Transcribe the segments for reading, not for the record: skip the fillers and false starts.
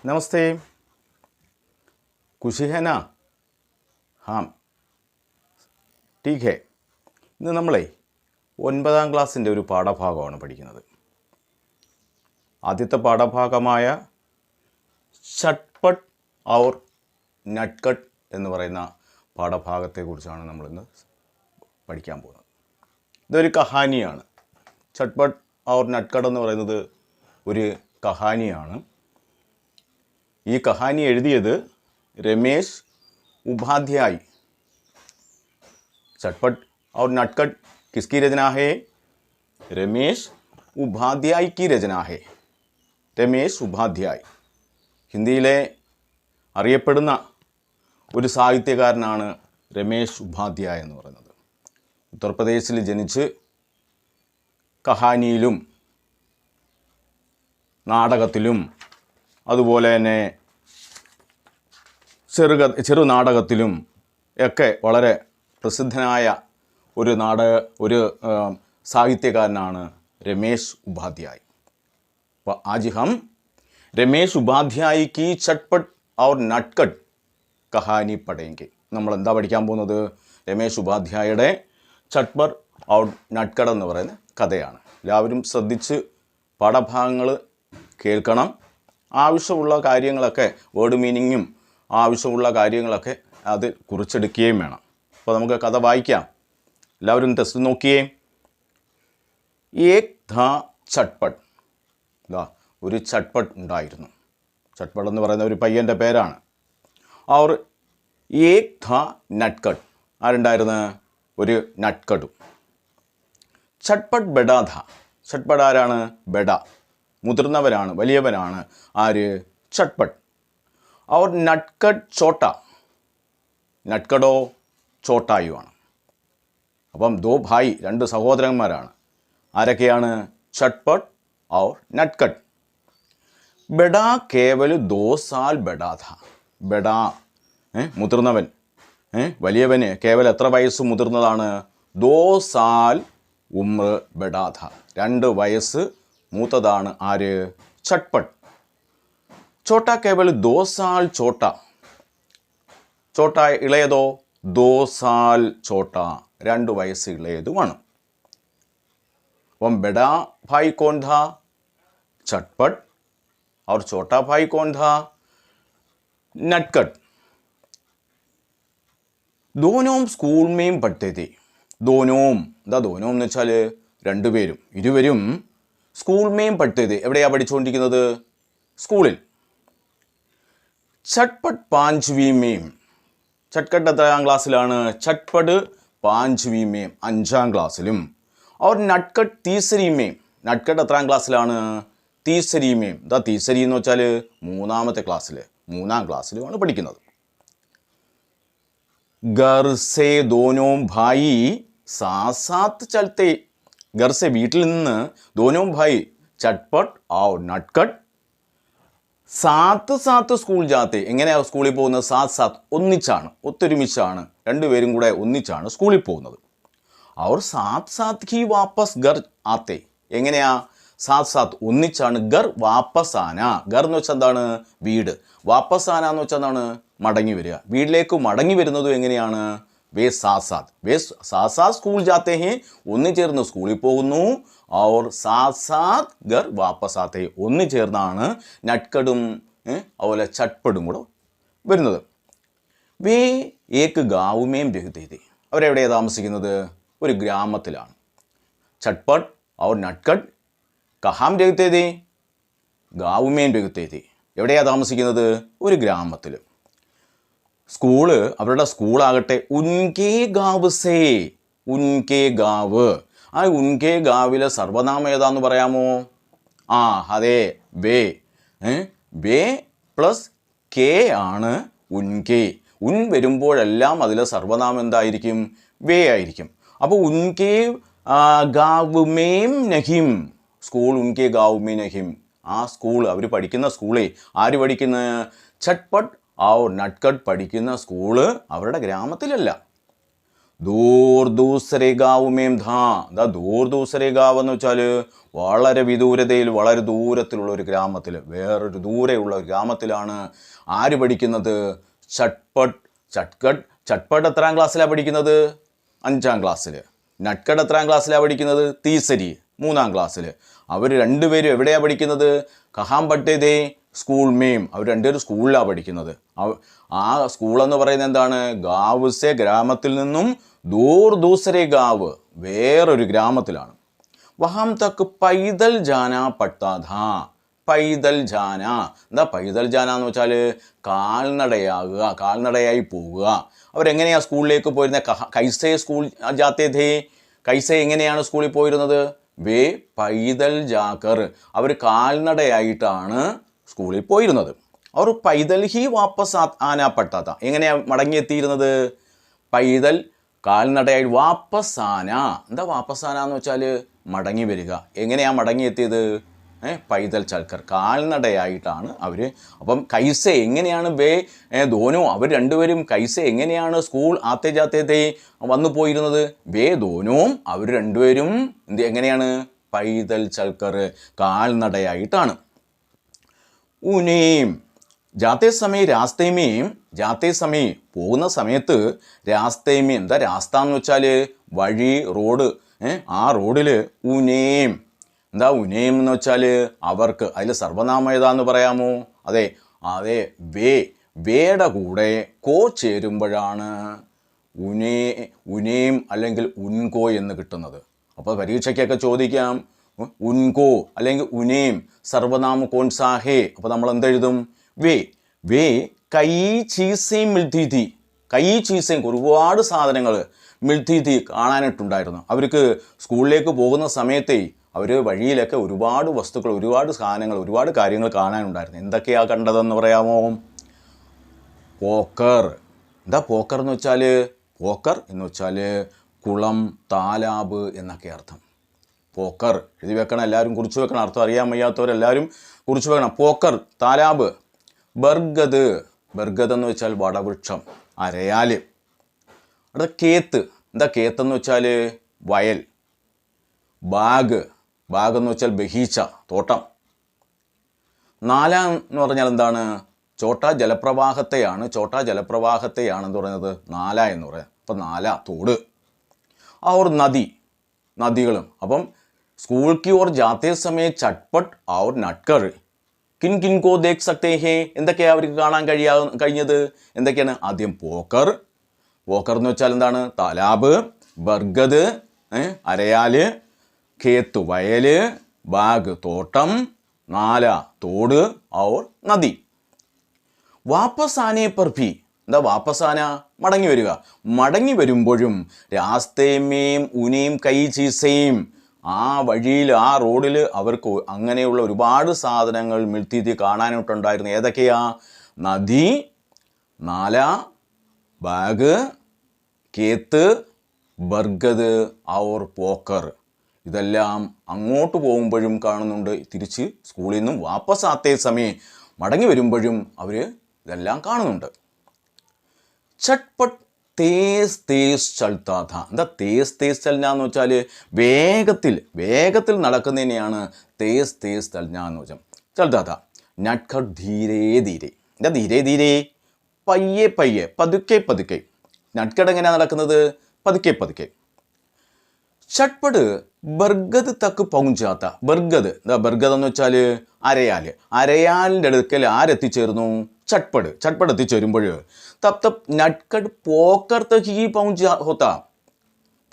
नमस्ते, खुशी है ना? हाँ, ठीक है. ഇന്ന് നമ്മളെ 9ാം ക്ലാസ്സിൻ്റെ ഒരു പാഠഭാഗമാണ് പഠിക്കുന്നത്. ആദ്യത്തെ പാഠഭാഗമായ ഷട്ട്പട്ട് ഔർ നട്ട്കട്ട് എന്ന് പറയുന്ന പാഠഭാഗത്തെക്കുറിച്ചാണ് നമ്മളിന്ന് പഠിക്കാൻ പോകുന്നത്. ഇതൊരു കഹാനിയാണ്. ഷട്ട്പട്ട് ഔർ നട്ട്കട്ട് എന്ന് പറയുന്നത് ഒരു കഹാനിയാണ്. ഈ കഹാനി എഴുതിയത് രമേശ് ഉപാധ്യായ്. चटपट और नटखट किसकी रचना है? रमेश उपाध्याय की रचना है. രമേശ് ഉപാധ്യായ് ഹിന്ദിയിലെ അറിയപ്പെടുന്ന ഒരു സാഹിത്യകാരനാണ് രമേശ് ഉപാധ്യായ് എന്ന് പറയുന്നത്. ഉത്തർപ്രദേശിൽ ജനിച്ച് കഹാനിയിലും നാടകത്തിലും അതുപോലെ തന്നെ ചെറുനാടകത്തിലും ഒക്കെ വളരെ പ്രസിദ്ധനായ ഒരു സാഹിത്യകാരനാണ് രമേശ് ഉപാധ്യായ്. അപ്പോൾ ആജ് ഹം രമേശ് ഉപാധ്യായ് കി ചട്ട്പട്ട് ഔർ നട്ട്കട്ട് കഹാനി പഠേങ്കെ. നമ്മൾ എന്താ പഠിക്കാൻ പോകുന്നത്? രമേശ് ഉപാധ്യായയുടെ ചട്ട്പട്ട് ഔർ നട്ട്കട്ട് എന്ന് പറയുന്ന കഥയാണ്. എല്ലാവരും ശ്രദ്ധിച്ച് പാഠഭാഗങ്ങൾ കേൾക്കണം. ആവശ്യമുള്ള കാര്യങ്ങളൊക്കെ വേർഡ് മീനിങ്ങും ആവശ്യമുള്ള കാര്യങ്ങളൊക്കെ അത് കുറിച്ചെടുക്കുകയും വേണം. അപ്പോൾ നമുക്ക് കഥ വായിക്കാം. എല്ലാവരും ടെസ്റ്റ് നോക്കിയേ. ഏക് ഥാ ചട്ട്പട്ട്. ഇതാ ഒരു ചട്ട്പട്ട് ഉണ്ടായിരുന്നു. ചട്ട്പട്ട് എന്ന് പറയുന്ന ഒരു പയ്യൻ്റെ പേരാണ്. അവർ ഏക് ഥാ നട്ട്കട്ട്. ആരുണ്ടായിരുന്നു? ഒരു നട്ട്കട്ടും. ചട്ട്പട്ട് ബെഡാ ഥാ. ചട്ട്പട്ട് ആരാണ്? ബെഡ, മുതിർന്നവരാണ്, വലിയവനാണ്. ആര്? ചട്ട്പട്ട്. അവർ നട്ട്കട്ട് ചോട്ട. നട്ട്കടോ ചോട്ടായുമാണ്. അപ്പം ദോ ഭായി, രണ്ട് സഹോദരന്മാരാണ്. ആരൊക്കെയാണ്? ചട്ട്പട്ട് ഔർ നട്ട്കട്ട്. ബെഡാ കേവൽ 2 സാൽ ബെഡാ ഥാ. ബെഡാ മുതിർന്നവൻ, വലിയവന് കേവൽ എത്ര വയസ്സ് മുതിർന്നതാണ്? 2 സാൽ ഉമ്ര ബെഡാ ഥാ. 2 വയസ്സ് മൂത്തതാണ്. ആര്? ചട്ട്പട്ട്. ചോട്ട കേവൽ 2 സാൽ ചോട്ട. ചോട്ട ഇളയതോ? 2 സാൽ ചോട്ട. 2 വയസ്സ് ഇളയതുമാണ്. അപ്പം ബെഡാ ഭായ് കോൺ ഥാ? ചട്ട്പട്ട്. और छोटा भाई कौन था? नटखट. दोनों स्कूल में पढ़ते थे. दोनों എന്താ दोनों എന്ന് വെച്ചാൽ രണ്ടുപേരും, ഇരുവരും സ്കൂൾ മേം പഠിത്തത്. എവിടെയാണ് പഠിച്ചുകൊണ്ടിരിക്കുന്നത്? സ്കൂളിൽ. ചട്ട്പട്ട് 5वीं में. ചട്ട്പട്ട് എത്രാം ക്ലാസ്സിലാണ്? ചട്ട്പട്ട് 5वीं में 5ാം ക്ലാസ്സിലും. और नटखट 3री में. നട്ട്കട്ട് എത്രാം ക്ലാസ്സിലാണ്? 3री में. എന്താ 3री എന്ന് വെച്ചാൽ 3ാമത്തെ ക്ലാസ്സിൽ, 3ാം ക്ലാസ്സിലുമാണ് പഠിക്കുന്നത്. घर से दोनों भाई साथ साथ चलते. घर से വീട്ടിൽ നിന്ന് दोनों भाई चटपट और नटखट സാത്ത് സാത്ത് സ്കൂൾ ജാത്തെ. എങ്ങനെയാണ് സ്കൂളിൽ പോകുന്നത്? സാത്ത് സാത്ത്, ഒന്നിച്ചാണ്, ഒത്തൊരുമിച്ചാണ്, രണ്ടുപേരും കൂടെ ഒന്നിച്ചാണ് സ്കൂളിൽ പോകുന്നത്. അവർ സാത്ത് സാത്ത് ഹി വാപ്പസ് ഗർ ആത്തെ. എങ്ങനെയാ? സാത്ത് സാത്ത്, ഒന്നിച്ചാണ്. ഗർ വാപ്പസാന. ഗർ എന്ന് വെച്ചാൽ എന്താണ്? വീട്. വാപ്പസാന എന്ന് വെച്ചാൽ എന്താണ്? മടങ്ങി വരിക. വീട്ടിലേക്ക് മടങ്ങി വരുന്നതും എങ്ങനെയാണ്? വേ സാത്ത് സാത്ത്. വേ സാത്ത് സാത്ത് സ്കൂൾ ജാത്തെ ഹേ. ഒന്നിച്ചേർന്ന് സ്കൂളിൽ പോകുന്നു. और साथ साथ घर वापस आते. ഒന്ന് ചേർന്നാണ് നട്ട്കട്ടും അതുപോലെ ചട്ട്പട്ടും കൂടെ വരുന്നത്. വേ ഏക് ഗാവുമേം രഹത്തെ थे. അവരെവിടെയാണ് താമസിക്കുന്നത്? ഒരു ഗ്രാമത്തിലാണ്. ചട്ട്പട്ട് और നട്ട്കട്ട് കഹാം രഹത്തെ थे? ഗാവുമേം രഹത്തെ थे. എവിടെയാണ് താമസിക്കുന്നത്? ഒരു ഗ്രാമത്തിൽ. സ്കൂള്, അവരുടെ സ്കൂളാകട്ടെ ഉൻകേ ഗാവ് സേ. ഉൻകേ ഗാവ്. ആ ഉൻകെ ഗാവിലെ സർവനാമം ഏതാന്ന് പറയാമോ? അതെ, വേ. വേ പ്ലസ് കെ ആണ് ഉൻകെ. ഉൻ വരുമ്പോഴെല്ലാം അതിലെ സർവനാമം എന്തായിരിക്കും? വേ ആയിരിക്കും. അപ്പോൾ ഉൻകെ ഗാവ് മേം നഹിം. സ്കൂൾ ഉൻകെ ഗാവ് മേ നഹിം. ആ സ്കൂൾ, അവർ പഠിക്കുന്ന സ്കൂളേ. ആര് പഠിക്കുന്ന? ചട്ട്പട്ട് ഔർ നട്ട്കട്ട് പഠിക്കുന്ന സ്കൂള് അവരുടെ ഗ്രാമത്തിലല്ല. ദൂർ ദൂസരെ ഗാവുമേം ധാ. എന്താ ദൂർ ദൂസരെ ഗാവ് എന്ന് വെച്ചാൽ വളരെ വിദൂരതയിൽ, വളരെ ദൂരത്തിലുള്ള ഒരു ഗ്രാമത്തിൽ, വേറൊരു ദൂരെയുള്ള ഒരു ഗ്രാമത്തിലാണ് ആര് പഠിക്കുന്നത്? ചട്ട്പട്ട്. ചട്ട്പട്ട് എത്രാം ക്ലാസ്സിലാണ് പഠിക്കുന്നത്? 5ാം ക്ലാസ്സിൽ. നട്ട്കട്ട് എത്രാം ക്ലാസ്സിലാണ് പഠിക്കുന്നത്? തീസരി 3ാം ക്ലാസ്സിൽ. അവർ രണ്ടുപേരും എവിടെയാണ് പഠിക്കുന്നത്? കഹാം പട്ടേതേ സ്കൂൾ മേം. അവർ രണ്ടുപേരും സ്കൂളിലാണ് പഠിക്കുന്നത്. ആ സ്കൂളെന്ന് പറയുന്നത് എന്താണ്? ഗാവ് സെ, ഗ്രാമത്തിൽ നിന്നും, ദൂർ ദൂസരെ ഗാവ്, വേറൊരു ഗ്രാമത്തിലാണ്. വഹാം തക്ക് പൈതൽ ജാന പട്ടാ ഥാ. പൈതൽ ജാന. എന്താ പൈതൽ ജാന എന്ന് വെച്ചാൽ കാൽനടയാകുക, കാൽനടയായി പോവുക. അവരെങ്ങനെയാണ് സ്കൂളിലേക്ക് പോയിരുന്നത്? കൈസേ സ്കൂൾ ജാത്തേ ഥേ. കൈസേ എങ്ങനെയാണ് സ്കൂളിൽ പോയിരുന്നത്? വേ പൈതൽ ജാക്കർ. അവർ കാൽനടയായിട്ടാണ് സ്കൂളിൽ പോയിരുന്നത്. അവർ പൈതൽ ഹി വാപ്പസ് ആനാപ്പെട്ടാത്ത. എങ്ങനെയാണ് മടങ്ങിയെത്തിയിരുന്നത്? പൈതൽ കാൽനടയായി. വാപ്പസാന. എന്താ വാപ്പസാന എന്ന് വെച്ചാൽ മടങ്ങി വരിക. എങ്ങനെയാണ് മടങ്ങിയെത്തിയത്? പൈതൽ ചൽക്കർ, കാൽനടയായിട്ടാണ് അവർ. അപ്പം കൈസെ എങ്ങനെയാണ് വേ ധോനോ, അവർ രണ്ടുപേരും കൈസെ എങ്ങനെയാണ് സ്കൂൾ ആത്തേ ജാത്തേ വന്നു പോയിരുന്നത്? വേ ധോനവും അവർ രണ്ടുപേരും എങ്ങനെയാണ്? പൈതൽ ചൽക്കർ, കാൽനടയായിട്ടാണ്. ഉനേം ജാത്തേ സമയം രാസ്തേമേയും. ജാത്തേ സമയം പോകുന്ന സമയത്ത്, രാസ്തേമേയും. എന്താ രാസ്ത എന്ന് വെച്ചാൽ വഴി, റോഡ്. ആ റോഡിൽ ഉനേം. എന്താ ഉനേം എന്ന് വെച്ചാൽ അവർക്ക്. അതിൽ സർവനാമം ഏതാന്ന് പറയാമോ? അതെ, വേയുടെ കൂടെ കോ ചേരുമ്പോഴാണ് ഉനേം അല്ലെങ്കിൽ ഉൻകോ എന്ന് കിട്ടുന്നത്. അപ്പോൾ പരീക്ഷയ്ക്കൊക്കെ ചോദിക്കാം, ഉൻകോ അല്ലെങ്കിൽ ഉനേം സർവനാമ കോൺ സാഹേ. അപ്പോൾ നമ്മൾ എന്തെഴുതും? വേ കൈ ചീസയും മിൽത്തി തി. കൈ ചീസയും, ഒരുപാട് സാധനങ്ങൾ മിൽത്തി തി കാണാനായിട്ടുണ്ടായിരുന്നു. അവർക്ക് സ്കൂളിലേക്ക് പോകുന്ന സമയത്തേ അവർ വഴിയിലൊക്കെ ഒരുപാട് വസ്തുക്കൾ, ഒരുപാട് സാധനങ്ങൾ, ഒരുപാട് കാര്യങ്ങൾ കാണാനുണ്ടായിരുന്നു. എന്തൊക്കെയാണ് കണ്ടതെന്ന് പറയാമോ? പോക്കർ. എന്താ പോക്കർ എന്ന് വെച്ചാൽ? പോക്കർ എന്ന് വെച്ചാൽ കുളം, താലാബ് എന്നൊക്കെ അർത്ഥം. പോക്കർ എഴുതി വെക്കണം, എല്ലാവരും കുറിച്ച് വെക്കണം. അർത്ഥം അറിയാൻ വയ്യാത്തവരെല്ലാവരും കുറിച്ച് വെക്കണം. പോക്കർ, താലാബ്. ബർഗദ്. ബർഗദ് എന്ന് വെച്ചാൽ വടവൃക്ഷം, അരയാൽ. അടുത്ത കേത്ത്. എന്താ കേത്തെന്ന് വെച്ചാൽ? വയൽ. ബാഗ്. ബാഗ് എന്ന് വെച്ചാൽ ബഹീച്ച, തോട്ടം. നാല എന്ന് പറഞ്ഞാൽ എന്താണ്? ചോട്ടാ ജലപ്രവാഹത്തെയാണ്. ചോട്ടാ ജലപ്രവാഹത്തെയാണെന്ന് പറയുന്നത് നാല എന്ന് പറയാം. അപ്പം നാല തോട്. और നദി, നദികളും. അപ്പം സ്കൂൾ की ओर जाते समय चटपट और नटकर किन किन को देख सकते हैं. എന്തൊക്കെയാണ് അവർക്ക് കാണാൻ കഴിഞ്ഞത്? എന്തൊക്കെയാണ്? ആദ്യം പോക്കർ. പോക്കർ എന്ന് വെച്ചാൽ എന്താണ്? താലാബ്. ബർഗദ് അരയാല്. ഖേത്ത് വയല്. ബാഗ് തോട്ടം. നാല തോട്. और നദി. വാപ്പസ് ആനെ पर भी. എന്താ വാപ്പസാന? മടങ്ങി വരിക. മടങ്ങി വരുമ്പോഴും രാസ്തേമേയും ഉനേം കൈ ചീസയും, ആ വഴിയിൽ, ആ റോഡിൽ അവർക്ക് അങ്ങനെയുള്ള ഒരുപാട് സാധനങ്ങൾ മിൽത്തി കാണാനായിട്ടുണ്ടായിരുന്നു. ഏതൊക്കെയാ? നദി, നാല, ബാഗ്, കേത്ത്, ബർഗദ് ഔർ പോക്കർ. ഇതെല്ലാം അങ്ങോട്ട് പോകുമ്പോഴും കാണുന്നുണ്ട്. തിരിച്ച് സ്കൂളിൽ നിന്നും വാപ്പസ് ആത്തേ സമയം മടങ്ങി വരുമ്പോഴും അവർ ഇതെല്ലാം കാണുന്നുണ്ട്. ചട്ട്പട്ട് തേസ് തേസ് ചൽത്താ ഥാ. എന്താ തേസ് തേസ് ചലന എന്ന് വെച്ചാൽ വേഗത്തിൽ നടക്കുന്നതിനെയാണ് തേസ് തേസ് ചലന എന്ന് വെച്ചാൽ. ചൽത്താ ഥാ. നട്ട്കട്ട് ധീരേ ധീരെ. എന്താ ധീരേ ധീരെ? പയ്യെ പയ്യെ, പതുക്കെ പതുക്കെ. നട്ട്കട്ട് എങ്ങനെയാണ് നടക്കുന്നത്? പതുക്കെ പതുക്കെ. ചട്ട്പട്ട് ബർഗദ് തക്ക് പहुंचाത്ത. ബർഗദ്. എന്താ ബർഗദ് എന്ന് വെച്ചാൽ അരയാല്. അരയാലിൻ്റെ അടുക്കൽ ആരെത്തിച്ചേർന്നു? ചട്ട്പട്ട്. ചട്ട്പട്ട് എത്തിച്ചേരുമ്പോൾ തബ് തബ് നട്ട്കട്ട് പോക്കർ തക്ക് ഹി പहुंच होता.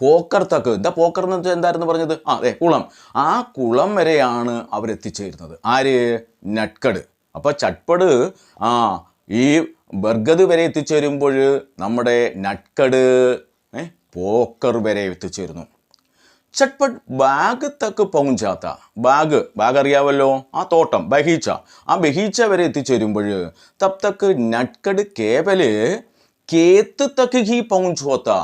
പോക്കർ തക്ക്. എന്താ പോക്കർ എന്ന് വെച്ചാൽ എന്തായിരുന്നു പറഞ്ഞത്? അതെ, കുളം. ആ കുളം വരെയാണ് അവരെത്തിച്ചേരുന്നത്. ആര്? നട്ട്കട്ട്. അപ്പോൾ ചട്ട്പട്ട് ഈ ബർഗദ് വരെ എത്തിച്ചേരുമ്പോൾ നമ്മുടെ നട്ട്കട്ട് പോക്കർ വരെ എത്തിച്ചേരുന്നു. ചട്ട്പട്ട് ബാഗ് തക്ക് പहुंचाता. ബാഗ് അറിയാമല്ലോ, ആ തോട്ടം, ബഹീച്ച. ആ ബഹീച്ച വരെ എത്തിച്ചേരുമ്പോൾ തബ് തക്ക് നട്ട്കട്ട് കേവല് കേത്ത് തക്ക് ഹി पहुंच होता.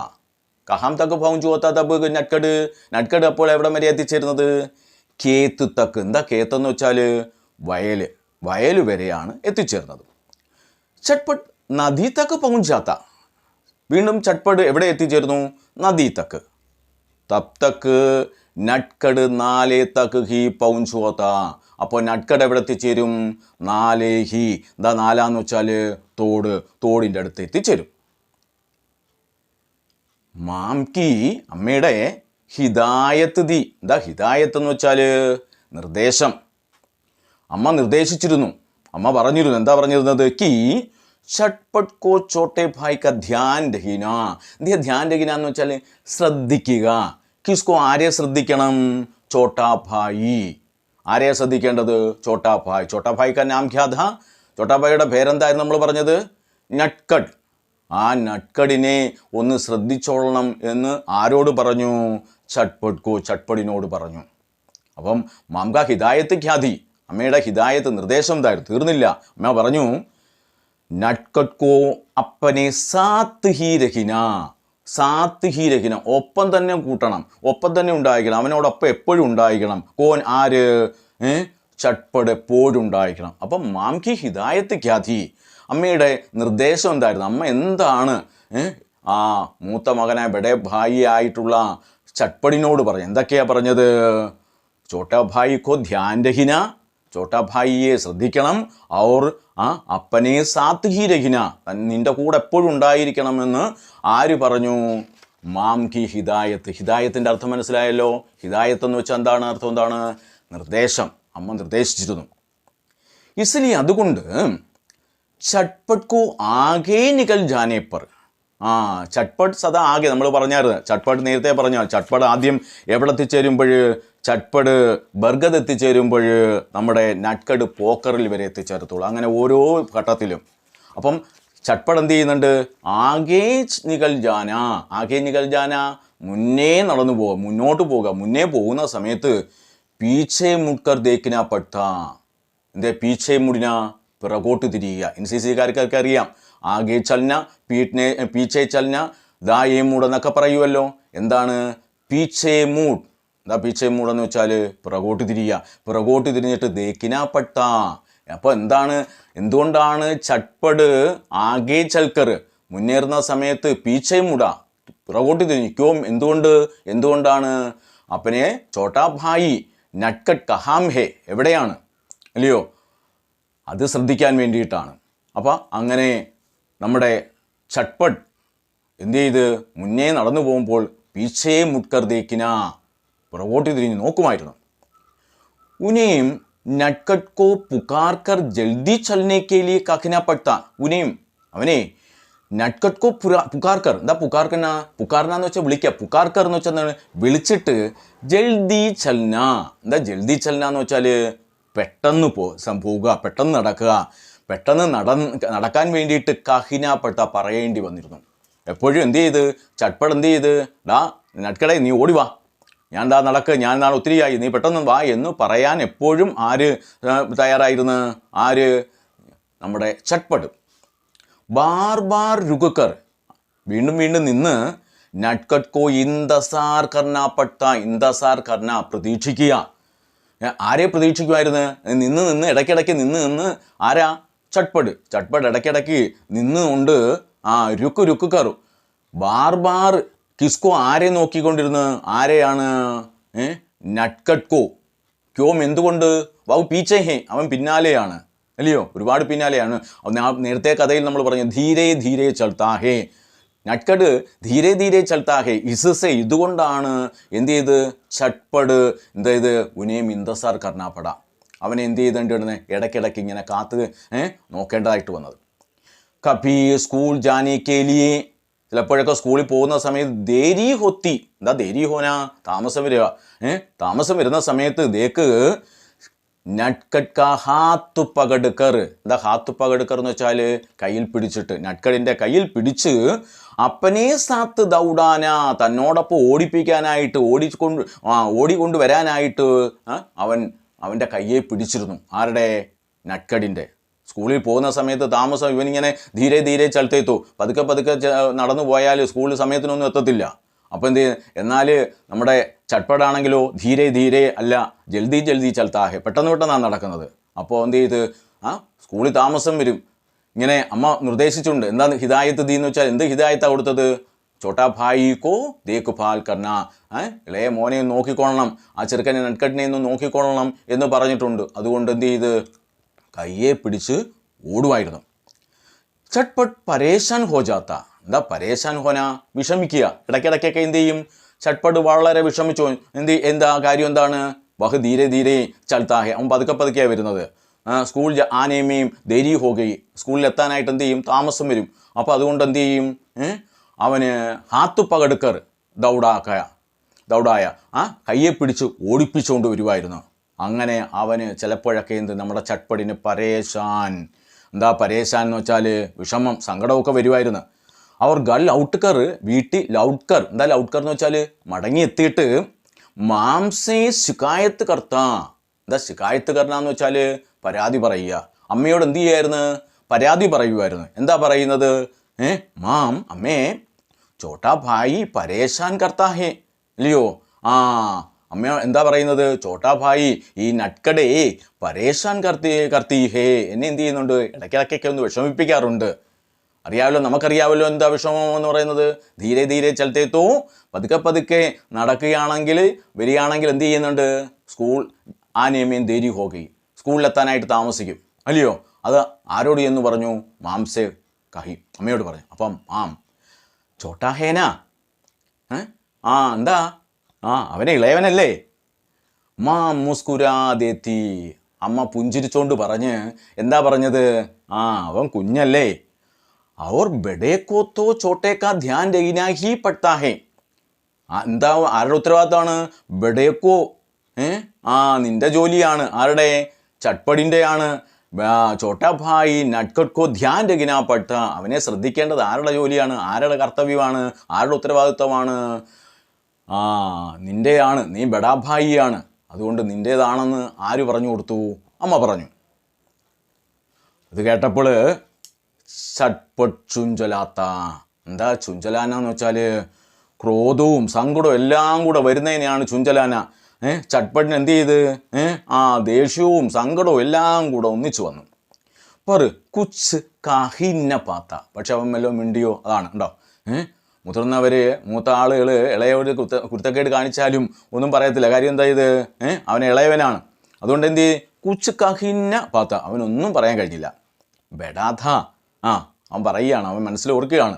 കഹാം തക്ക് पहुंच होता തബ് നട്ട്കട്ട് അപ്പോൾ എവിടെ വരെ എത്തിച്ചേരുന്നത്? കേത്ത് തക്ക്. എന്താ കേത്ത് എന്ന് വെച്ചാൽ വയല് വരെയാണ് എത്തിച്ചേർന്നത്. ചട്ട്പട്ട് നദി തക്ക് पहुंचाता. വീണ്ടും ചട്പട് എവിടെ എത്തിച്ചേർന്നു? നദി തക്ക്. തബ് തക്ക് നട്കട് നാലേ തക്ക് ഹി പൗഞ്ച് ഹോത്ത. അപ്പോൾ നട്കട് എവിടെ എത്തിച്ചേരും? നാലേ ഹി. എന്താ നാലാന്ന് വെച്ചാൽ തോട്, തോടിൻ്റെ അടുത്ത് എത്തിച്ചേരും. മാംകി അമ്മയുടെ ഹിദായത്ത് ദി. എന്താ ഹിദായത്ത് എന്ന് വെച്ചാൽ? നിർദ്ദേശം. അമ്മ നിർദ്ദേശിച്ചിരുന്നു, അമ്മ പറഞ്ഞിരുന്നു. എന്താ പറഞ്ഞിരുന്നത്? കി ചട്പട്ട് കോ ചോട്ടെ ഭായ് ക ധ്യാൻ രഹിന. എന്തിയാ ധ്യാൻ രഹിന എന്ന് വെച്ചാൽ ശ്രദ്ധിക്കുക. കിസ്കോ? ആരെ ശ്രദ്ധിക്കണം? ചോട്ടാ ഭായി. ആരെയാ ശ്രദ്ധിക്കേണ്ടത്? ചോട്ടാ ഭായ്. ചോട്ടാ ഭായ് ക നാം ക്യാ ഥാ? ചോട്ടാ ഭായിയുടെ പേരെന്തായിരുന്നു നമ്മൾ പറഞ്ഞത്? നട്കട്. ആ നട്കടിനെ ഒന്ന് ശ്രദ്ധിച്ചോളണം എന്ന് ആരോട് പറഞ്ഞു? ചട്പട്ട് കോ, ചട്പടിനോട് പറഞ്ഞു. അപ്പം മാംക ഹിദായത്ത് ഖ്യാതി, അമ്മയുടെ ഹിദായത്ത് നിർദ്ദേശം എന്തായിരുന്നു? തീർന്നില്ല. അമ്മ പറഞ്ഞു നട്കട് കോ അപ്പനെ സാത്ത് he Rahina. Saath he Rahina, ഒപ്പം തന്നെ കൂട്ടണം, ഒപ്പം തന്നെ ഉണ്ടായിരിക്കണം, അവനോടൊപ്പം എപ്പോഴും ഉണ്ടായിരിക്കണം. കോൻ? ആര്? ചട്പട് എപ്പോഴും ഉണ്ടായിരിക്കണം. അപ്പം മാംകി ഹിദായത്ത് ഖ്യാതി, അമ്മയുടെ നിർദ്ദേശം എന്തായിരുന്നു? അമ്മ എന്താണ് ആ മൂത്ത മകനായ ബഡേ ഭായി ആയിട്ടുള്ള ചട്പടിനോട് പറഞ്ഞു? എന്തൊക്കെയാ പറഞ്ഞത്? ചോട്ടാ ഭായി കോ ധ്യാൻ രഹിന, ചോട്ടാ ഭായിയെ ശ്രദ്ധിക്കണം. ഔർ അപ്പനെ സാത്ത് ഹി രഹിന, നിന്റെ കൂടെ എപ്പോഴും ഉണ്ടായിരിക്കണമെന്ന് ആര് പറഞ്ഞു? മാം കി ഹിദായത്ത്. ഹിദായത്തിൻ്റെ അർത്ഥം മനസ്സിലായല്ലോ. ഹിദായത്ത് എന്ന് വെച്ചാൽ എന്താണ് അർത്ഥം? എന്താണ്? നിർദ്ദേശം. അമ്മ നിർദ്ദേശിച്ചിരുന്നു. ഇസ്ലി അതുകൊണ്ട് ചട്പട്ട് കോ ആകെ നികൽ ജാനെ പർ. ചട്പട്ട് സദാ ആകെ നമ്മൾ പറഞ്ഞായിരുന്നു. ചട്പട്ട് നേരത്തെ പറഞ്ഞാൽ ചട്പട്ട് ആദ്യം എവിടെ എത്തിച്ചേരുമ്പോൾ? ചട്പട് ബർഗത് എത്തിച്ചേരുമ്പോൾ നമ്മുടെ നട്കട് പോക്കറിൽ വരെ എത്തിച്ചേർത്തുള്ളൂ. അങ്ങനെ ഓരോ ഘട്ടത്തിലും. അപ്പം ചട്പട് എന്ത് ചെയ്യുന്നുണ്ട്? ആകെ നികൽ ജാന. ആകെ നികൽ ജാന, മുന്നേ നടന്നു പോവുക, മുന്നോട്ട് പോവുക. മുന്നേ പോകുന്ന സമയത്ത് പീച്ചെ മുട്കർ ദേക്കിന പട്ട. എന്തേ പീച്ചെ മുടിന? പിറകോട്ട് തിരിയുക. NCC-കാർക്കൊക്കെ അറിയാം. ആകെ ചലന, പീച്ചെ ചലന, ദായേ മൂഡ് എന്നൊക്കെ പറയുമല്ലോ. എന്താണ് പീച്ചെ മൂഡ്? എന്താ പീച്ചെ മൂഡ് എന്ന് വെച്ചാൽ? പിറകോട്ട് തിരിയുക. പിറകോട്ട് തിരിഞ്ഞിട്ട് ദേക്കിന പട്ട. അപ്പോൾ എന്താണ്? എന്തുകൊണ്ടാണ് ചട്പട് ആകെ ചൽക്കർ മുന്നേറുന്ന സമയത്ത് പീച്ചെ മൂട പിറകോട്ട് തിരിഞ്ഞിക്കോ? എന്തുകൊണ്ടാണ്? അപ്പനെ ചോട്ടാ ഭായി നട്കട് കഹാം ഹേ, എവിടെയാണ്, അല്ലയോ? അത് ശ്രദ്ധിക്കാൻ വേണ്ടിയിട്ടാണ്. അപ്പം അങ്ങനെ നമ്മുടെ ചട്പട് എന്ത് ചെയ്ത്? മുന്നേ നടന്നു പോകുമ്പോൾ പീച്ചേ മുട്കർ ദേക്കിന, പുറകോട്ട് തിരിഞ്ഞ് നോക്കുമായിരുന്നു. ഉനേം നട്കട് കോ പുകാർക്കർ ജൽദി ചലനെ കെ ലിയെ കഖിന പട്ട. ഉനേം, അവനെ നട്കട് കോ പുകാർക്കർ. എന്താ പുകാർക്കന? പുകാർന്ന വെച്ചാൽ വിളിക്കുക. പുകാർക്കർ എന്ന് വെച്ചാൽ എന്താണ്? വിളിച്ചിട്ട് ജൽദി ചലന. എന്താ ജൽദി ചലന എന്ന് വെച്ചാൽ? പെട്ടെന്ന് പോവുക, പെട്ടെന്ന് നടക്കുക. പെട്ടെന്ന് നടക്കാൻ വേണ്ടിയിട്ട് കഹിനപ്പെട്ട പറയേണ്ടി വന്നിരുന്നു. എപ്പോഴും എന്ത് ചെയ്ത്? ചട്പട് എന്ത് ചെയ്ത്? നട്കടെ നീ ഓടി വാ, ഞാൻ നടക്ക്, ഞാൻ നാളെ ഒത്തിരിയായി, നീ പെട്ടെന്ന് വാ എന്ന് പറയാൻ എപ്പോഴും ആര് തയ്യാറായിരുന്നു? ആര്? നമ്മുടെ ചട്പട്. ബാർ ബാർ രുകക്കർ, വീണ്ടും വീണ്ടും നിന്ന് നട്കട് കോ ഇന്തസാർ കർണ പട്ട. ഇന്തസാർ കർണ, പ്രതീക്ഷിക്കുക. ആരെ പ്രതീക്ഷിക്കുമായിരുന്നു? നിന്ന് ഇടയ്ക്കിടയ്ക്ക് നിന്ന് ആരാ? ചട്പട്. ഇടയ്ക്കിടയ്ക്ക് നിന്നുകൊണ്ട് രുക്ക് കറു ബാർ ബാർ കിസ്കോ. ആരെ നോക്കിക്കൊണ്ടിരുന്ന്? ആരെയാണ്? നട്കട് കോ. ക്യോം? എന്തുകൊണ്ട്? വൗ പീച്ചേ ഹേ, അവൻ പിന്നാലെയാണ്, അല്ലയോ? ഒരുപാട് പിന്നാലെയാണ്. നേരത്തെ കഥയിൽ നമ്മൾ പറഞ്ഞു ധീരെ ധീരെ ചൽത്താ ഹേ. നട്കട് ധീരെ ധീരെ ചൽത്താ ഹേ. ഇസസെ, ഇതുകൊണ്ടാണ് എന്ത് ചെയ്ത്? ചട്പട് എന്ത് ചെയ്ത്? ഉനേം ഇന്തസാർ കർണാപ്പട, അവനെ എന്ത് ചെയ്തേണ്ടിരുന്നത്? ഇടയ്ക്കിടയ്ക്ക് ഇങ്ങനെ കാത്ത് നോക്കേണ്ടതായിട്ട് വന്നത്. കഭി സ്കൂൾ ജാനെ കെ ലിയെ, ചിലപ്പോഴൊക്കെ സ്കൂളിൽ പോകുന്ന സമയത്ത് ദേരി ഹൊത്തി. എന്താ ദേരി ഹോന? താമസം വരിക. താമസം വരുന്ന സമയത്ത് ദേക്ക് നട്കട് കാ ഹാത്ത് പകടുക്കർ. എന്താ ഹാത്ത് പകടുക്കർ എന്ന് വെച്ചാൽ? കയ്യിൽ പിടിച്ചിട്ട്, നട്കടിൻ്റെ കയ്യിൽ പിടിച്ച് അപ്പനെ സാത്ത് ദൗഡാന, തന്നോടൊപ്പം ഓടിപ്പിക്കാനായിട്ട്, ഓടിക്കൊണ്ട് വരാനായിട്ട് അവൻ്റെ കയ്യെ പിടിച്ചിരുന്നു. ആരുടെ? നട്കടിൻ്റെ. സ്കൂളിൽ പോകുന്ന സമയത്ത് താമസം ഇവനിങ്ങനെ ധീരെ ധീരെ ചലത്തേത്തു, പതുക്കെ നടന്നു പോയാൽ സ്കൂളിൽ സമയത്തിനൊന്നും എത്തത്തില്ല. അപ്പോൾ എന്ത് ചെയ്യും? എന്നാൽ നമ്മുടെ ചട്പടാണെങ്കിലോ ധീരെ ധീരെ അല്ല, ജൽദി ചൽത്താഹെ, പെട്ടെന്നാണ് നടക്കുന്നത്. അപ്പോൾ എന്ത് ചെയ്ത്? സ്കൂളിൽ താമസം വരും. ഇങ്ങനെ അമ്മ നിർദ്ദേശിച്ചിട്ടുണ്ട്. എന്താ ഹിദായത്ത് ദീ എന്ന് വെച്ചാൽ എന്ത് ഹിദായത്താണ് കൊടുത്തത്? ചോട്ടാ ഭായിക്കോ ദേഖ് ഭാൽ കർണ, ഇളയ മോനെ നോക്കിക്കൊള്ളണം, ആ ചെറുക്കനെ നട്കട്ടിനെ ഒന്ന് നോക്കിക്കൊള്ളണം എന്ന് പറഞ്ഞിട്ടുണ്ട്. അതുകൊണ്ട് എന്ത് ചെയ്ത് കയ്യെ പിടിച്ച് ഓടുമായിരുന്നു. ചട്പട്ട് പരേശാൻ ഹോ ജാത്ത. എന്താ പരേശാൻ ഹോന? വിഷമിക്കുക. ഇടയ്ക്കിടയ്ക്കൊക്കെ എന്ത് ചെയ്യും? ചട്പട്ട് വളരെ വിഷമിച്ചു. എന്താ കാര്യം എന്താണ്? ബഹ് ധീരെ ധീരെ ചൽത്താഹെ, അവൻ പതുക്കെ പതുക്കെയാണ് വരുന്നത്. സ്കൂൾ ആനേമയും ദേരി ഹോകി, സ്കൂളിൽ എത്താനായിട്ട് എന്ത് ചെയ്യും? താമസം വരും. അപ്പോൾ അതുകൊണ്ട് എന്ത് ചെയ്യും? അവന് ഹാത്ത് പകടുക്കർ ദൗഡായ കയ്യെ പിടിച്ച് ഓടിപ്പിച്ചുകൊണ്ട് വരുമായിരുന്നു. അങ്ങനെ അവന് ചിലപ്പോഴൊക്കെ നമ്മുടെ ചട്പടിന് പരേശാൻ. എന്താ പരേശാൻ എന്ന് വെച്ചാൽ വിഷമം, സങ്കടമൊക്കെ വരുമായിരുന്നു. അവർ ഗൾ ഔട്ട്കർ വീട്ടിൽ ലൗട്ട്കർ. എന്താ ലൗട്ട്കർ എന്ന് വെച്ചാൽ മടങ്ങിയെത്തിയിട്ട് മാംസേ ശിക്കായത്ത് കർത്ത. എന്താ ശിക്കായത്ത് കർണാന്ന് വെച്ചാൽ പരാതി പറയുക. അമ്മയോട് എന്ത് ചെയ്യായിരുന്നു? പരാതി പറയുമായിരുന്നു. എന്താ പറയുന്നത്? മാം, അമ്മേ, ചോട്ടാ ഭായി പരേശാൻ കർത്താ ഹേ, ഇല്ലയോ? അമ്മ എന്താ പറയുന്നത്? ചോട്ടാ ഭായി ഈ നട്കടേ പരേശാൻ കർത്തി ഹേ, എന്നെ എന്ത് ചെയ്യുന്നുണ്ട്? ഇടയ്ക്കിടയ്ക്കൊക്കെ ഒന്ന് വിഷമിപ്പിക്കാറുണ്ട്. അറിയാമല്ലോ, നമുക്കറിയാമല്ലോ എന്താ വിഷമം എന്ന് പറയുന്നത്. ധീരെ ധീരെ ചലത്തേത്തോ, പതുക്കെ പതുക്കെ നടക്കുകയാണെങ്കിൽ വരികയാണെങ്കിൽ എന്ത് ചെയ്യുന്നുണ്ട്? സ്കൂൾ ആനേമേൻ ദേരി ഹോകി, സ്കൂളിലെത്താനായിട്ട് താമസിക്കും, അല്ലയോ? അത് ആരോട് എന്ന് പറഞ്ഞു? മാംസേ കഹി, അമ്മയോട് പറഞ്ഞു. അപ്പം ചോട്ടാ ഹേന, എന്താ അവനെ ഇളയവനല്ലേ? മുസ്കുരാദേത്തി, അമ്മ പുഞ്ചിരിച്ചോണ്ട് പറഞ്ഞ് എന്താ പറഞ്ഞത്? അവൻ കുഞ്ഞല്ലേ. അവർ ബഡേക്കോത്തോ ചോട്ടേക്കാ ധ്യാൻ രഹിനാ ഹി പട്താ ഹേ. എന്താ ആരുടെ ഉത്തരവാദിത്തമാണ്? ബഡേക്കോ, നിന്റെ ജോലിയാണ്. ആരുടെ? ചട്പടിൻ്റെയാണ്. ചോട്ടാ ഭായി നട്കട്കോ ധ്യാൻ രഹിനാ പട്ട, അവനെ ശ്രദ്ധിക്കേണ്ടത് ആരുടെ ജോലിയാണ്? ആരുടെ കർത്തവ്യമാണ്? ആരുടെ ഉത്തരവാദിത്വമാണ്? നിൻ്റെയാണ്. നീ ബഡാഭായിയാണ്, അതുകൊണ്ട് നിൻ്റേതാണെന്ന് ആര് പറഞ്ഞു കൊടുത്തു? അമ്മ പറഞ്ഞു. ഇത് കേട്ടപ്പോൾ ചട്പട്ട് ചുഞ്ചലാത്ത. എന്താ ചുഞ്ചലാന വെച്ചാൽ ക്രോധവും സങ്കടവും എല്ലാം കൂടെ വരുന്നതിനെയാണ് ചുഞ്ചലാന. ചട്പട്ടിന് എന്ത് ചെയ്ത്? ദേഷ്യവും സങ്കടവും എല്ലാം കൂടെ ഒന്നിച്ചു വന്നു. കുച്ച് കാഹിന്ന പാത്ത. പക്ഷെ അവൻ വല്ലതും മിണ്ടിയോ? അതാണ് ഉണ്ടോ. മുതിർന്നവർ, മൂത്ത ആളുകൾ ഇളയവർ കുരുത്തക്കേട് കാണിച്ചാലും ഒന്നും പറയത്തില്ല. കാര്യം എന്താ? ഇത് അവൻ ഇളയവനാണ്. അതുകൊണ്ട് എന്ത് ചെയ്യും? കുച്ച് കാഹിന്ന പാത്ത, അവനൊന്നും പറയാൻ കഴിഞ്ഞില്ല. ബെഡാഥ, അവൻ പറയുകയാണ്, അവൻ മനസ്സിൽ ഓർക്കുകയാണ്.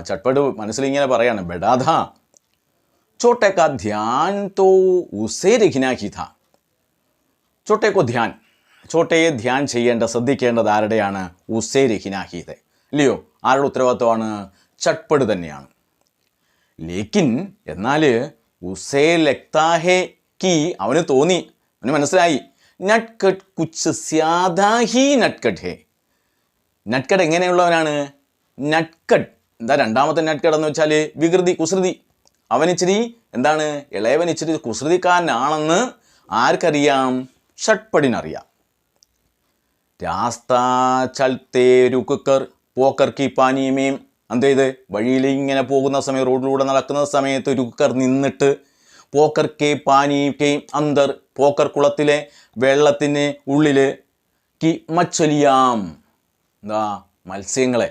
ചട്പട്ട് മനസ്സിലിങ്ങനെ പറയാണ്, ബെഡാഥ छोटे का ध्यान तो उसे रखना ही था. छोटे को ध्यान, ചോട്ടയെ ധ്യാൻ ചെയ്യേണ്ട, ശ്രദ്ധിക്കേണ്ടത് ആരുടെയാണ്? ഉസേ രഹിനാഹീതെ, ഇല്ലയോ? ആരുടെ ഉത്തരവാദിത്വമാണ്? ചട്പട് തന്നെയാണ്. ലേക്കിൻ എന്നാൽ ഉസേ ലക്താഹേ കി, അവന് തോന്നി, അവന് മനസ്സിലായി, നട്കട്ട് കുച്ച് സ്യാദാഹി നട്കട്ട് ഹേ. നട്കട്ട് എങ്ങനെയുള്ളവനാണ്? നട്കട്ട് എന്താ? രണ്ടാമത്തെ നട്കട്ട് എന്ന് വെച്ചാൽ വികൃതി, കുസൃതി. അവനിച്ചിരി എന്താണ്? ഇളയവൻ ഇച്ചിരി കുസൃതിക്കാരനാണെന്ന് ആർക്കറിയാം? ഷട്പടിനറിയാം. രാസ്ത ചൽത്തേ രുക്കർ പോക്കർ കി പാനീമേം. എന്ത് ചെയ്ത്? വഴിയിൽ ഇങ്ങനെ പോകുന്ന സമയം, റോഡിലൂടെ നടക്കുന്ന സമയത്ത് രുക്കർ നിന്നിട്ട് പോക്കർ കെ പാനി കെ അന്തർ, പോക്കർ കുളത്തിലെ വെള്ളത്തിന് ഉള്ളിൽ കി മച്ചലിയാം. എന്താ? മത്സ്യങ്ങളെ,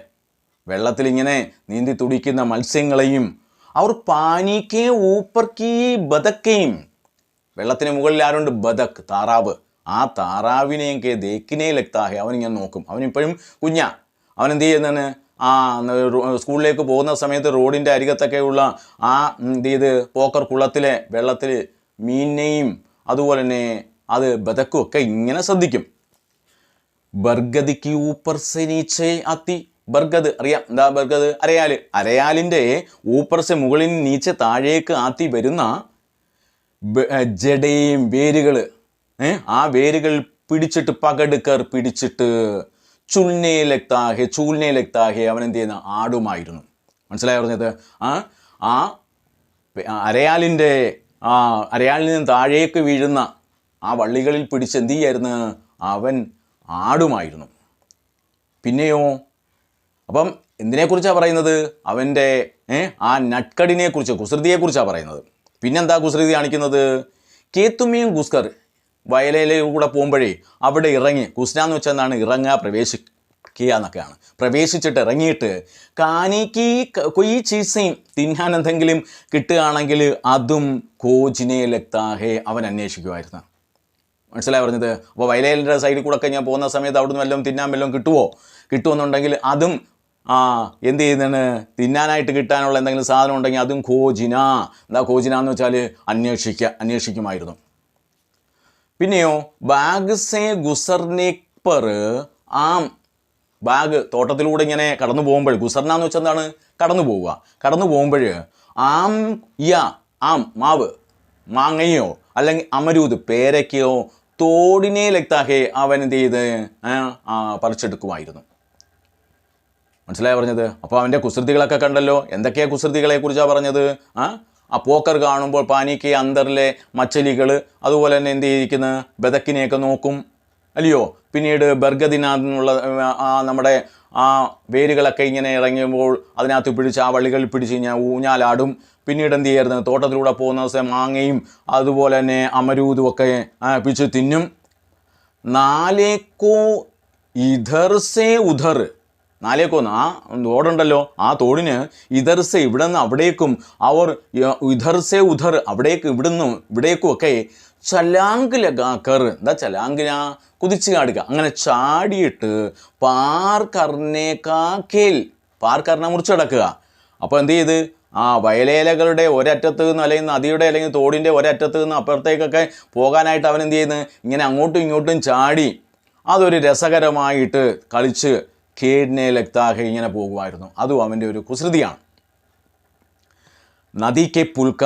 വെള്ളത്തിലിങ്ങനെ നീന്തി തുടിക്കുന്ന മത്സ്യങ്ങളെയും, അവർ പാനിക്കേ ഊപ്പർക്കീ ബതക്കയും, വെള്ളത്തിന് മുകളിൽ ആരുണ്ട്? ബതക്ക്, താറാവ്. ആ താറാവിനെയൊക്കെ ദേക്കിനെ ലക്താഹെ, അവനിങ്ങനെ നോക്കും. അവനിപ്പോഴും കുഞ്ഞാ. അവനെന്ത് ചെയ്യുന്നതാണ്? സ്കൂളിലേക്ക് പോകുന്ന സമയത്ത് റോഡിൻ്റെ അരികത്തൊക്കെയുള്ള എന്ത് ചെയ്ത് പോക്കർ കുളത്തിലെ വെള്ളത്തിൽ മീനിനെയും അതുപോലെ തന്നെ അത് ബതക്കും ഒക്കെ ഇങ്ങനെ ശ്രദ്ധിക്കും. ബർഗദിക്ക് ഊപ്പർ സെ നീച്ചെ ആത്തി. ബർഗദ് അറിയാം. എന്താ ബർഗദ്? അരയാൽ. അരയാലിൻ്റെ ഊപ്പർസെ മുകളിൽ നീച്ച താഴേക്ക് ആത്തി വരുന്ന ജടയും വേരുകൾ, ആ വേരുകൾ പിടിച്ചിട്ട് പകടുക്കർ പിടിച്ചിട്ട് ചൂൽനെ ലക്താഹെ അവൻ എന്ത് ചെയ്യുന്ന? ആടുമായിരുന്നു. മനസ്സിലായി പറഞ്ഞത്? അരയാലിൻ്റെ അരയാലിൽ നിന്ന് താഴേക്ക് വീഴുന്ന ആ വള്ളികളിൽ പിടിച്ച് എന്ത് ചെയ്യായിരുന്നു? അവൻ ആടുമായിരുന്നു. പിന്നെയോ, അപ്പം എന്തിനെക്കുറിച്ചാണ് പറയുന്നത്? അവൻ്റെ ആ നട്കടിനെക്കുറിച്ച്, കുസൃതിയെക്കുറിച്ചാണ് പറയുന്നത്. പിന്നെന്താ കുസൃതി കാണിക്കുന്നത്? കേത്തുമിയും ഗുസ്കർ വയലയിലൂടെ പോകുമ്പോഴേ അവിടെ ഇറങ്ങി, കുസ്ന എന്ന് വെച്ചാൽ എന്താണ്? ഇറങ്ങുക, കിയ എന്നൊക്കെയാണ്. പ്രവേശിച്ചിട്ട് ഇറങ്ങിയിട്ട് കാനിക്ക് കൊയ് ചീസയും തിന്നാൻ എന്തെങ്കിലും കിട്ടുകയാണെങ്കിൽ അതും കോജിനെ ലക്താഹേ അവൻ അന്വേഷിക്കുമായിരുന്നു. മനസ്സിലായി പറഞ്ഞത്? അപ്പോൾ വയലേലിൻ്റെ സൈഡിൽ കൂടെ ഒക്കെ ഞാൻ പോകുന്ന സമയത്ത് അവിടുന്ന് വല്ലതും തിന്നാൻ വല്ലതും കിട്ടുമെന്നുണ്ടെങ്കിൽ അതും എന്ത് ചെയ്യുന്നതാണ്, തിന്നാനായിട്ട് കിട്ടാനുള്ള എന്തെങ്കിലും സാധനം ഉണ്ടെങ്കിൽ അതും ഖോജിന. എന്താ ഖോജിന എന്ന് വെച്ചാൽ അന്വേഷിക്കുമായിരുന്നു. പിന്നെയോ ബാഗ് സേ ഗുസർനെ പർ ആം, ബാഗ് തോട്ടത്തിലൂടെ ഇങ്ങനെ കടന്നു പോകുമ്പോൾ, ഗുസർന എന്ന് വെച്ചാൽ എന്താണ്, കടന്നു പോകുമ്പോൾ ആം ആം മാവ്, മാങ്ങയോ അല്ലെങ്കിൽ അമരൂത് പേരയ്ക്കയോ തോടിനെ ലക്താഹേ അവൻ എന്ത് ചെയ്ത് പറിച്ചെടുക്കുമായിരുന്നു. മനസ്സിലായി പറഞ്ഞത്? അപ്പോൾ അവൻ്റെ കുസൃതികളൊക്കെ കണ്ടല്ലോ. എന്തൊക്കെയാണ് കുസൃതികളെ കുറിച്ചാണ് പറഞ്ഞത്? ആ പോക്കർ കാണുമ്പോൾ പാനിക്ക് അന്തറിലെ മച്ചലികൾ, അതുപോലെ തന്നെ എന്ത് ചെയ്തിരിക്കുന്നത്, ബതക്കിനെയൊക്കെ നോക്കും അല്ലയോ. പിന്നീട് ബർഗദിനാന്നുള്ള നമ്മുടെ ആ വേരുകളൊക്കെ ഇങ്ങനെ ഇറങ്ങുമ്പോൾ അതിനകത്ത് പിടിച്ച് ആ വള്ളികളിൽ പിടിച്ച് കഴിഞ്ഞാൽ ഊഞ്ഞാലാടും. പിന്നീട് എന്ത് ചെയ്യായിരുന്നു, തോട്ടത്തിലൂടെ പോകുന്ന ദിവസം മാങ്ങയും അതുപോലെ തന്നെ അമരൂതും ഒക്കെ പിടിച്ച് തിന്നും. നാലേക്കോ ഇധർസേ ഉധർ, നാലേക്കോന്ന് ആ തോടുണ്ടല്ലോ, ആ തോടിന് ഇധർസേ ഇവിടെ നിന്ന് അവിടേക്കും, അവർ ഇധർസേ ഉധർ അവിടേക്ക് ഇവിടുന്നും ഇവിടേക്കും ഒക്കെ ചലാങ്ക് ലഗാക്കർ, എന്താ ചലാങ്കിന കുതിച്ച് ചാടുക, അങ്ങനെ ചാടിയിട്ട് പാർ കർണേക്കാക്കേൽ, പാർ കർണ മുറിച്ച് കിടക്കുക. അപ്പോൾ എന്ത് ചെയ്ത് വയലേലകളുടെ ഒരറ്റത്ത് നിന്ന് അല്ലെങ്കിൽ നദിയുടെ അല്ലെങ്കിൽ തോടിൻ്റെ ഒരറ്റത്ത് നിന്ന് അപ്പുറത്തേക്കൊക്കെ പോകാനായിട്ട് അവൻ എന്ത് ചെയ്യുന്നത്, ഇങ്ങനെ അങ്ങോട്ടും ഇങ്ങോട്ടും ചാടി അതൊരു രസകരമായിട്ട് കളിച്ച് ഖേഡ്നെ ലക്താഹെ ഇങ്ങനെ പോകുമായിരുന്നു. അതും അവൻ്റെ ഒരു കുസൃതിയാണ്. നദിക്ക് പുൽക്ക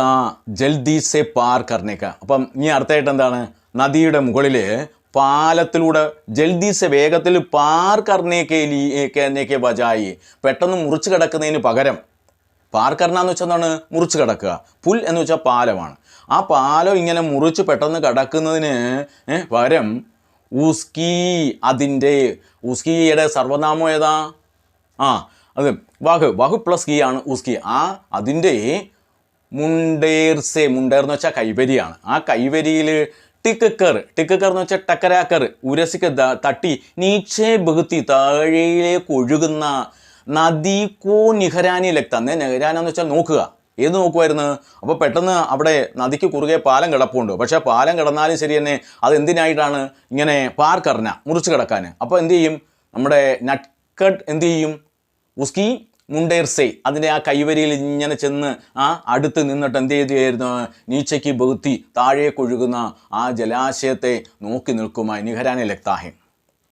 ജൽദി സെ പാർ കർണേക്ക. അപ്പം ഇനി അടുത്തായിട്ട് എന്താണ്, നദിയുടെ മുകളിൽ പാലത്തിലൂടെ ജൽദി സെ വേഗത്തിൽ പാർ കർണേക്കെ ബജായി, പെട്ടെന്ന് മുറിച്ച് കിടക്കുന്നതിന് പകരം, പാർ കർണ എന്ന് വെച്ചാൽ എന്താണ്, മുറിച്ച് കിടക്കുക, പുൽ എന്ന് വെച്ചാൽ പാലമാണ്. ആ പാലം ഇങ്ങനെ മുറിച്ച് പെട്ടെന്ന് കിടക്കുന്നതിന് പകരം ഉസ്കി, അതിൻ്റെ ഉസ്കിയുടെ സർവനാമം ഏതാ, അത് വഹു പ്ലസ് കീ ആണ് ഉസ്കി. അതിൻ്റെ മുണ്ടേർസെ, മുണ്ടേർ എന്ന് വെച്ചാൽ കൈവരിയാണ്. ആ കൈവരിയിൽ ടിക്കർ എന്ന് വെച്ചാൽ ടക്കരാക്കർ, ഉരസിക്ക് തട്ടി, നീച്ചേ ബഹുത്തി താഴേക്ക് ഒഴുകുന്ന, നദിക്കോ നിഹരാനി ലക്ത, നെഹരാന എന്ന് വെച്ചാൽ നോക്കുക, ഏത് നോക്കുമായിരുന്നു. അപ്പോൾ പെട്ടെന്ന് അവിടെ നദിക്ക് കുറുകെ പാലം കിടപ്പുണ്ട്. പക്ഷേ പാലം കിടന്നാലും ശരി തന്നെ അതെന്തിനായിട്ടാണ്, ഇങ്ങനെ പാർ കർണ മുറിച്ച് കിടക്കാൻ. അപ്പോൾ എന്ത് ചെയ്യും, നമ്മുടെ നട്ട്കട്ട് എന്ത് ചെയ്യും, ഉസ്കി മുണ്ടേർസെ അതിൻ്റെ ആ കൈവരിയിൽ ഇങ്ങനെ ചെന്ന് അടുത്ത് നിന്നിട്ട് എന്ത് ചെയ്തായിരുന്നു, നീച്ചയ്ക്ക് ബഹുത്തി താഴേക്കൊഴുകുന്ന ആ ജലാശയത്തെ നോക്കി നിൽക്കുമായി നിഹരാനെ ലക്താഹെ.